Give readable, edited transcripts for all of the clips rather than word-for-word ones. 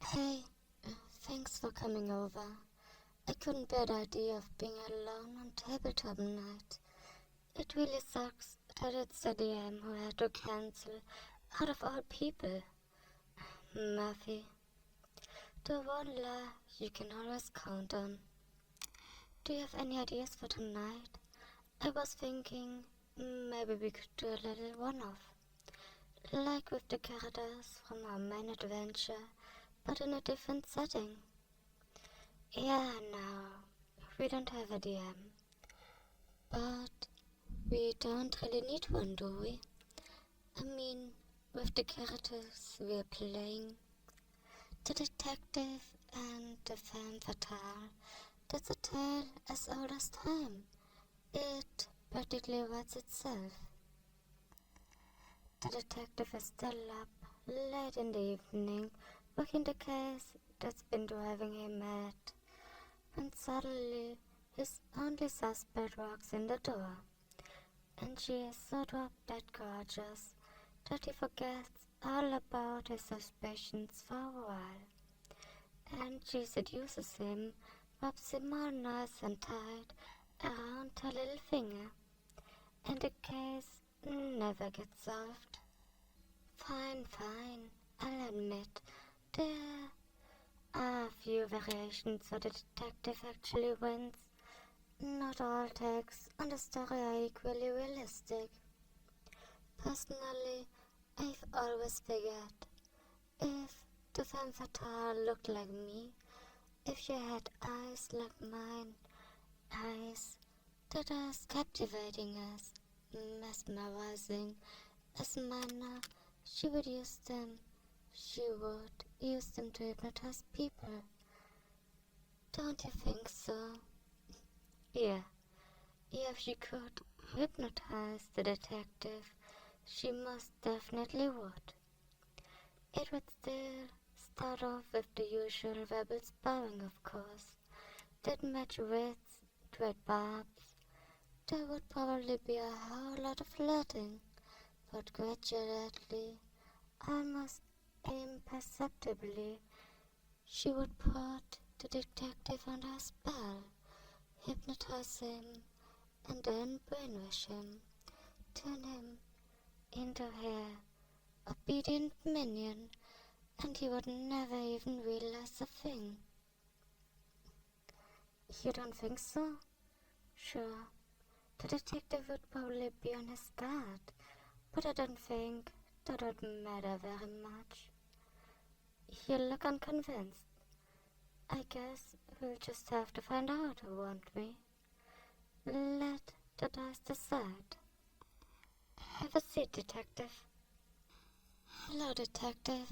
Hey, thanks for coming over. I couldn't bear the idea of being alone on tabletop night. It really sucks that it's the DM who had to cancel out of all people. Murphy, the one lie you can always count on. Do you have any ideas for tonight? I was thinking maybe we could do a little one-off, like with the characters from our main adventure, but in a different setting. Yeah, no, we don't have a DM, but we don't really need one, do we? I mean, with the characters we're playing, the detective and the femme fatale, that's a tale as old as time. It practically writes itself. The detective is still up late in the evening, working the case that's been driving him mad, when suddenly his only suspect walks in the door, and she is so drop-dead gorgeous that he forgets all about his suspicions for a while, and she seduces him, wraps him all nice and tight around her little finger, and the case never gets solved. Fine, I'll admit, there are a few variations where the detective actually wins. Not all takes on the story are equally realistic. Personally, I've always figured, if the femme fatale looked like me, if she had eyes like mine, eyes that are as captivating as mesmerizing as mine are, she would use them. She would use them to hypnotize people. Don't you think so? Yeah, if she could hypnotize the detective, she most definitely would. It would still start off with the usual verbal sparring, of course. They'd match wits, trade barbs. There would probably be a whole lot of flirting, but gradually, almost imperceptibly, she would put the detective under a spell, hypnotize him, and then brainwash him, turn him into her obedient minion, and he would never even realize a thing. You don't think so? Sure, the detective would probably be on his guard, but I don't think that would matter very much. You look unconvinced. I guess we'll just have to find out, won't we? Let the dice decide. Have a seat, detective. Hello, detective.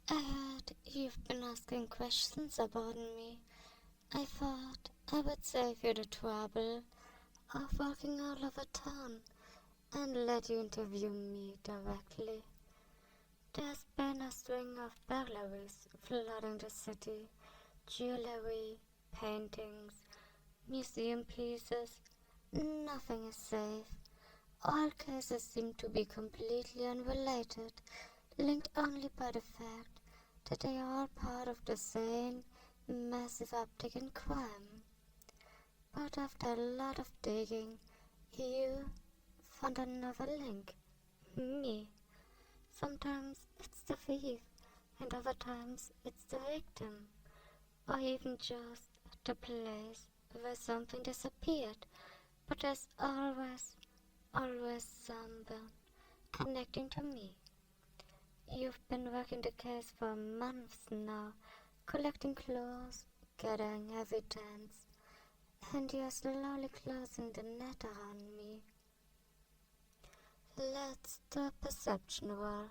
I heard you've been asking questions about me. I thought I would save you the trouble of walking all over town and let you interview me directly. There's been a string of burglaries flooding the city. Jewelry, paintings, museum pieces. Nothing is safe. All cases seem to be completely unrelated, linked only by the fact that they are all part of the same massive uptick in crime. But after a lot of digging, you found another link. Me. Sometimes it's the thief, and other times it's the victim, or even just the place where something disappeared. But there's always someone connecting to me. You've been working the case for months now, collecting clues, gathering evidence, and you're slowly closing the net around me. Let's do a perception roll.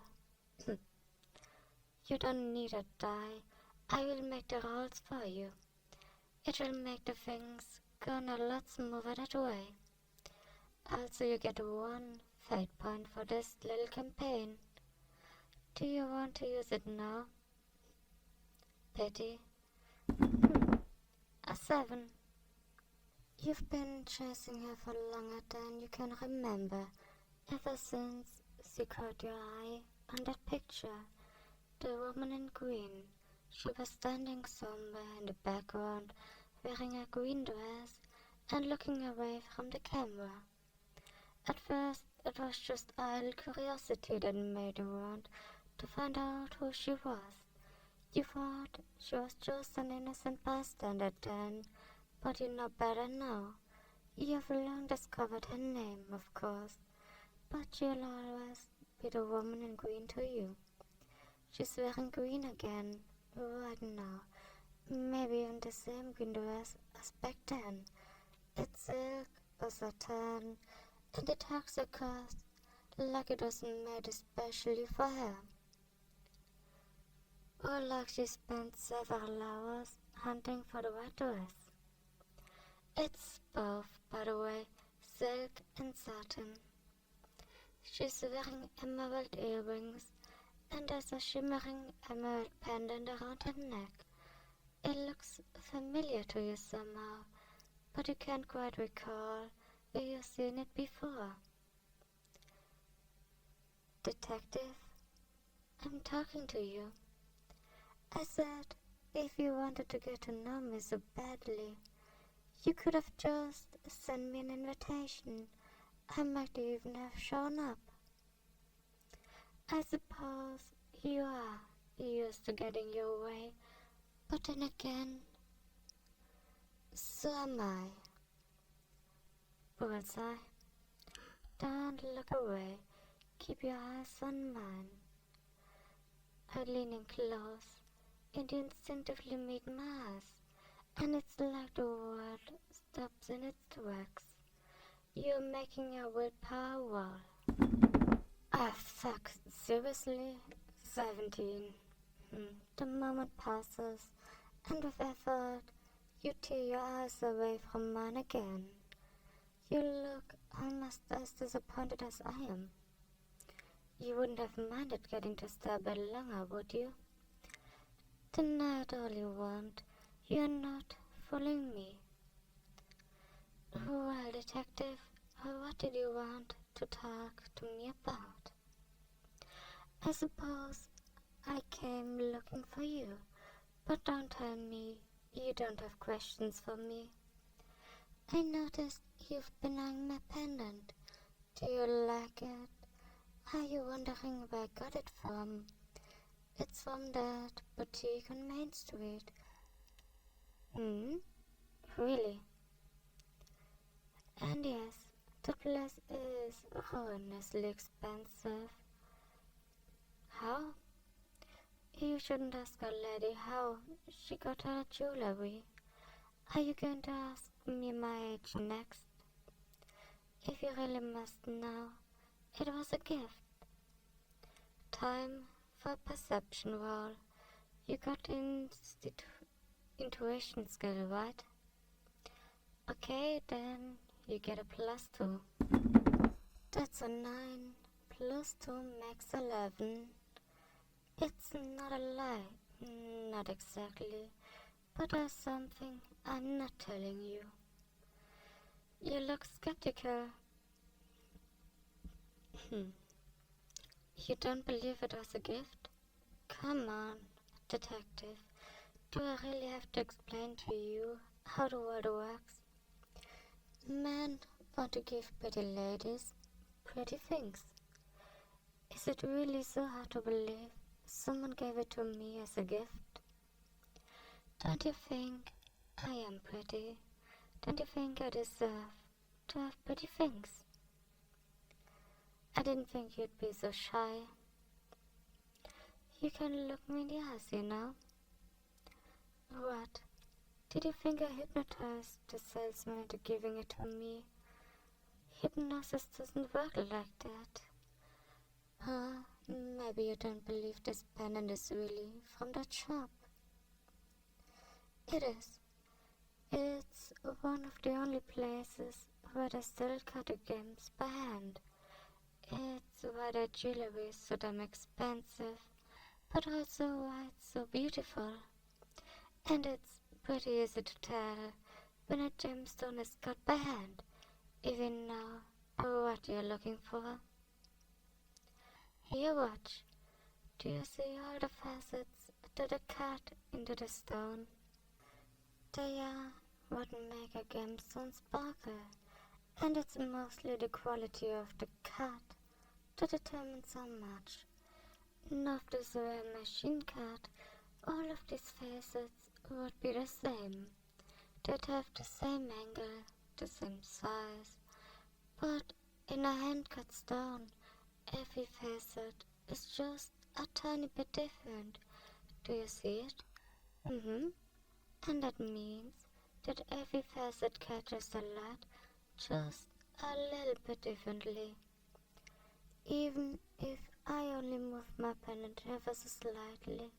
You don't need a die. I will make the rolls for you. It will make the things go a lot smoother that way. Also, you get one fate point for this little campaign. Do you want to use it now? Pity. A 7. You've been chasing her for longer than you can remember, ever since she caught your eye on that picture, the woman in green, She was standing somewhere in the background, wearing a green dress and looking away from the camera. At first, it was just idle curiosity that made you want to find out who she was. You thought she was just an innocent bystander then, but you know better now. You have long discovered her name, of course, but she'll always be the woman in green to you. She's wearing green again, right now, maybe in the same green dress as back then. It's silk or satin, and it hugs across like it was made especially for her. Or like she spent several hours hunting for the right dress. It's both, by the way, silk and satin. She's wearing emerald earrings, and there's a shimmering emerald pendant around her neck. It looks familiar to you somehow, but you can't quite recall where you've seen it before. Detective, I'm talking to you. I said, if you wanted to get to know me so badly, you could have just sent me an invitation. I might even have shown up. I suppose you are used to getting your way, but then again, so am I. Bullseye. Don't look away. Keep your eyes on mine. I lean in close, and you instinctively meet my eyes, and it's like the world stops in its tracks. You're making your willpower wall. Ah, fuck, seriously? 17. The moment passes, and with effort, you tear your eyes away from mine again. You look almost as disappointed as I am. You wouldn't have minded getting to stay a bit longer, would you? Deny it all you want. You're not fooling me. Well, detective, what did you want to talk to me about? I suppose I came looking for you, but don't tell me you don't have questions for me. I noticed you've been eyeing my pendant. Do you like it? Are you wondering where I got it from? It's from that boutique on Main Street. Really? And yes, the place is ruinously expensive. How? You shouldn't ask a lady how she got her jewelry. Are you going to ask me my age next? If you really must know, it was a gift. Time for perception roll. You got intuition skill, right? Okay, then you get a +2. That's a 9. +2 makes 11. It's not a lie, not exactly, but there's something I'm not telling you. You look skeptical. You don't believe it was a gift? Come on, detective. Do I really have to explain to you how the world works? Men want to give pretty ladies pretty things. Is it really so hard to believe someone gave it to me as a gift? Don't you think I am pretty? Don't you think I deserve to have pretty things? I didn't think you'd be so shy. You can look me in the eyes, you know. What? Did you think I hypnotized the salesman into giving it to me? Hypnosis doesn't work like that. Maybe you don't believe this pendant is really from that shop. It is. It's one of the only places where they still cut the gems by hand. It's why their jewelry is so damn expensive, but also why it's so beautiful. And it's pretty easy to tell when a gemstone is cut by hand, if you know what you're looking for. Here, watch. Do you see all the facets to the cat into the stone? They are what make a gemstone sparkle, and it's mostly the quality of the cat that determines how much. Not if this were a machine cat, all of these facets would be the same. They'd have the same angle, the same size, but in a hand-cut stone, every facet is just a tiny bit different. Do you see it? And that means that every facet catches the light just a little bit differently. Even if I only move my pendant ever so slightly,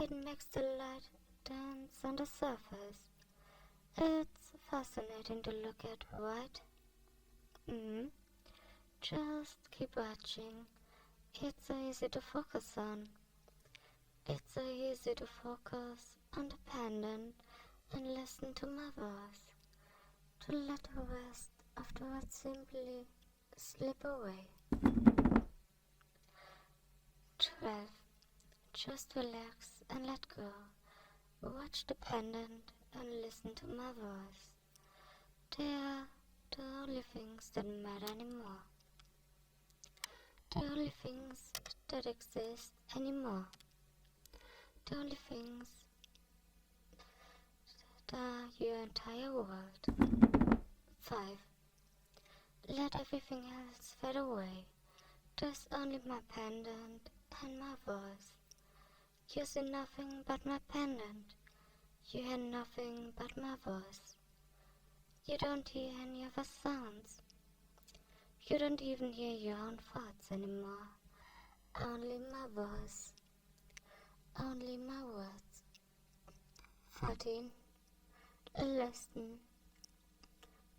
it makes the light dance on the surface. It's fascinating to look at, right? Just keep watching. It's so easy to focus on. It's so easy to focus on the pendant and listen to my voice. To let the rest of the words simply slip away. 12. Just relax and let go. Watch the pendant and listen to my voice. They are the only things that matter anymore. The only things that exist anymore. The only things that are your entire world. 5. Let everything else fade away. There's only my pendant and my voice. You see nothing but my pendant. You hear nothing but my voice. You don't hear any other sounds. You don't even hear your own thoughts anymore. Only my voice. Only my words. 14. Listen.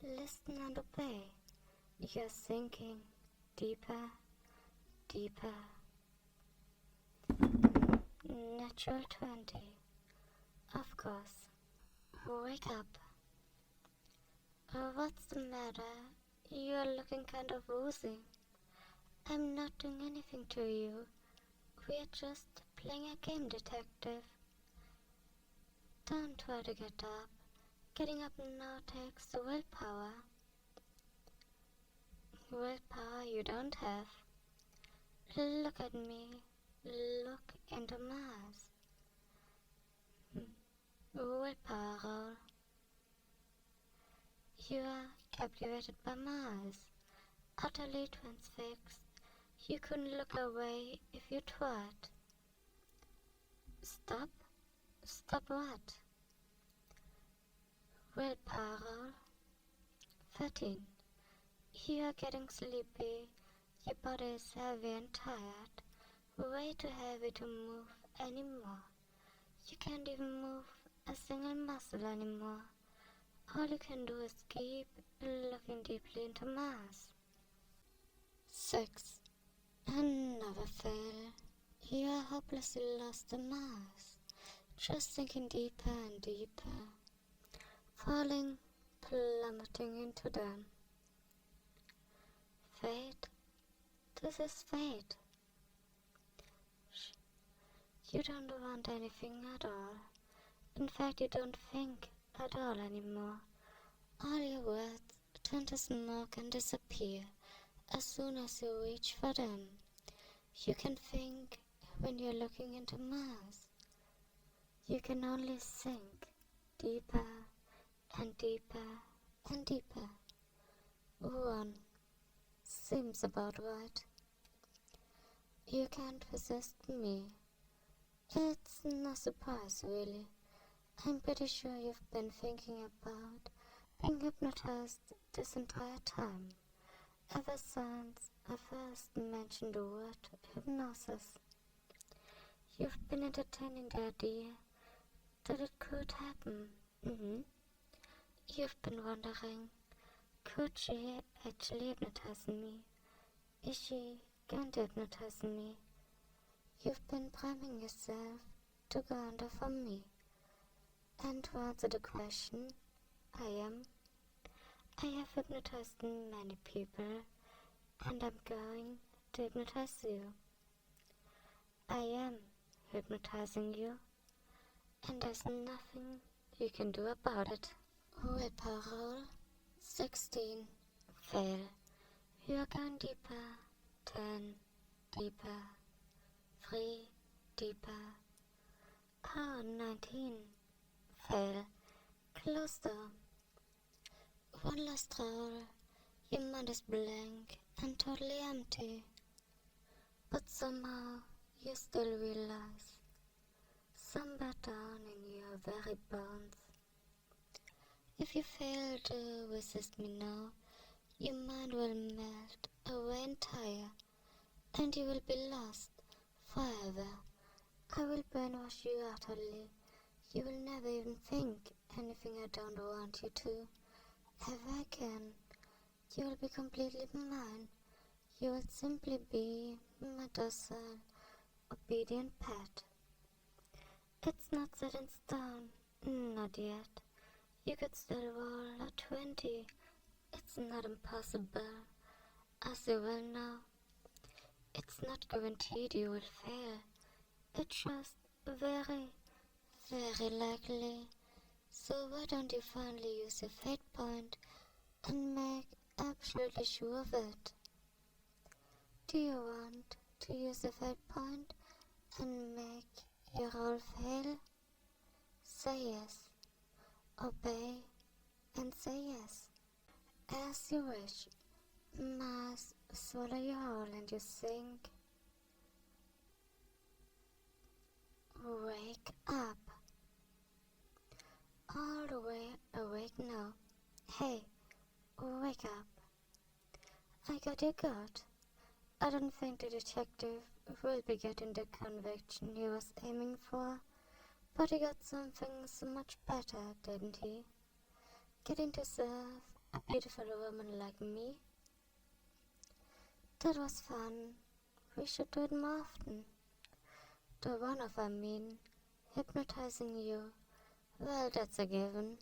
Listen and obey. You're sinking deeper, deeper. Natural 20. Of course. Wake up. What's the matter? You're looking kind of woozy. I'm not doing anything to you. We're just playing a game, detective. Don't try to get up. Getting up now takes willpower. Willpower you don't have. Look at me. Look into my eyes. Willpower roll. You are captivated by my eyes. Utterly transfixed. You couldn't look away if you tried. Stop? Stop what? Willpower roll. 13. You are getting sleepy. Your body is heavy and tired. Way too heavy to move anymore. You can't even move a single muscle anymore. All you can do is keep looking deeply into my eyes. 6. Another fail. You are hopelessly lost in my eyes. Just sinking deeper and deeper. Falling, plummeting into them. Fate? This is fate. Shh. You don't want anything at all. In fact, you don't think at all anymore. All your words turn to smoke and disappear as soon as you reach for them. You can think when you're looking into Mars. You can only sink deeper and deeper and deeper. 1. Seems about right. You can't resist me. It's no surprise, really. I'm pretty sure you've been thinking about being hypnotized this entire time, ever since I first mentioned the word hypnosis. You've been entertaining the idea that it could happen. You've been wondering, could she actually hypnotize me? Is she going to hypnotize me? You've been priming yourself to go under for me. And to answer the question, I have hypnotized many people, and I'm going to hypnotize you. I am hypnotizing you, and there's nothing you can do about it. Willpower roll 16. Fail. You are going deeper. 10. Deeper. 3. Deeper. Oh, 19. Fail. Close door. One last roll. Your mind is blank and totally empty. But somehow you still realize, somewhere down in your very bones, if you fail to resist me now, your mind will melt away entire, and you will be lost forever. I will brainwash you utterly. You will never even think anything I don't want you to, ever again. You will be completely mine. You will simply be my docile, obedient pet. It's not set in stone, not yet. You could still roll a 20. It's not impossible, as you well know. It's not guaranteed you will fail. It's just very, very likely. So why don't you finally use your fate point and make absolutely sure of it? Do you want to use the fate point and make your roll fail? Say yes. Obey and say yes. As you wish. Must swallow your whole and you sink. Wake up. All the way awake now. Hey, wake up. I got your gut. I don't think the detective will be getting the conviction he was aiming for, but he got something so much better, didn't he? Getting to serve a beautiful woman like me. That was fun. We should do it more often. The one-off, I mean, hypnotizing you. Well, that's a given.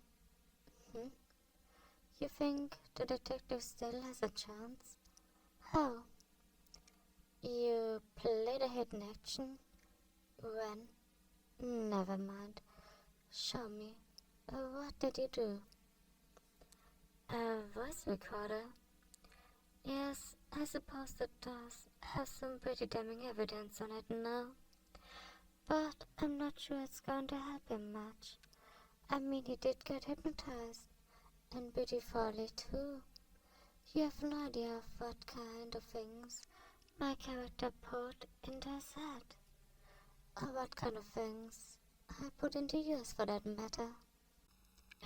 You think the detective still has a chance? How? You played a hidden action? When? Never mind. Show me. What did you do? A voice recorder? Yes, I suppose it does have some pretty damning evidence on it now. But I'm not sure it's going to help him much. I mean, he did get hypnotized. And beautifully too. You have no idea of what kind of things my character put into his head. Or what kind of things I put into yours for that matter.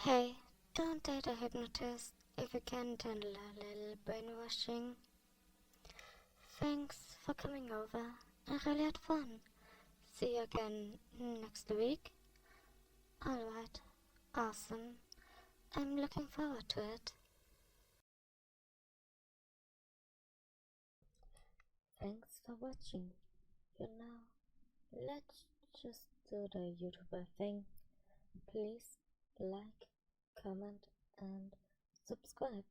Hey, don't date a hypnotist if you can't handle a little brainwashing. Thanks for coming over. I really had fun. See you again next week. Alright, awesome. I'm looking forward to it. Thanks for watching. Let's just do the YouTuber thing. Please like, comment and subscribe.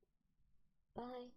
Bye.